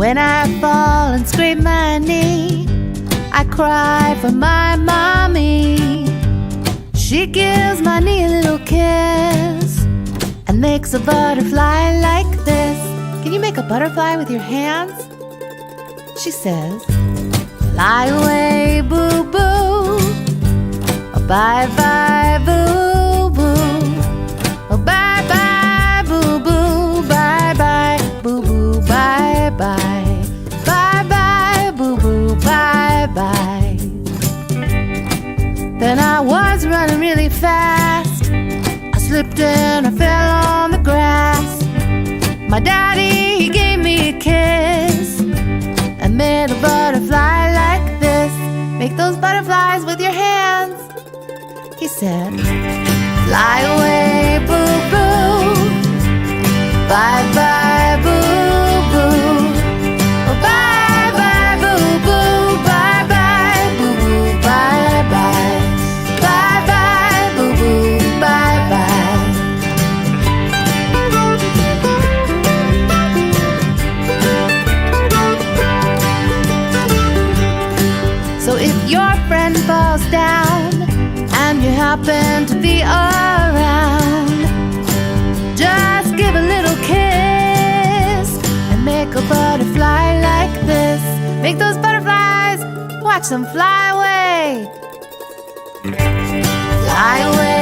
When I fall and scrape my knee, I cry for my mommy. She gives my knee a little kiss and makes a butterfly like this. Can you make a butterfly with your hands? She says, fly away, boo-boo. Oh, bye-bye, boo-boo. Oh, bye-bye, boo-boo. Bye-bye, boo-boo. Bye-bye. Bye-bye, boo-boo. Bye-bye. Then I was running really fast. I slipped and I fell on the grass. My daddy, he gave me a kiss and made a butterfly like this. Make those butterflies with your hands. He said, fly away, boo-boo. Bye-bye, boo-boo. Oh, bye-bye, boo-boo. Bye-bye, boo-boo. Bye-bye. Bye-bye, boo-boo. Bye-bye. So if your friend falls down and you happen to be around, just give a little kiss and make a butterfly like this. Make those butterflies, watch them fly away. Fly away.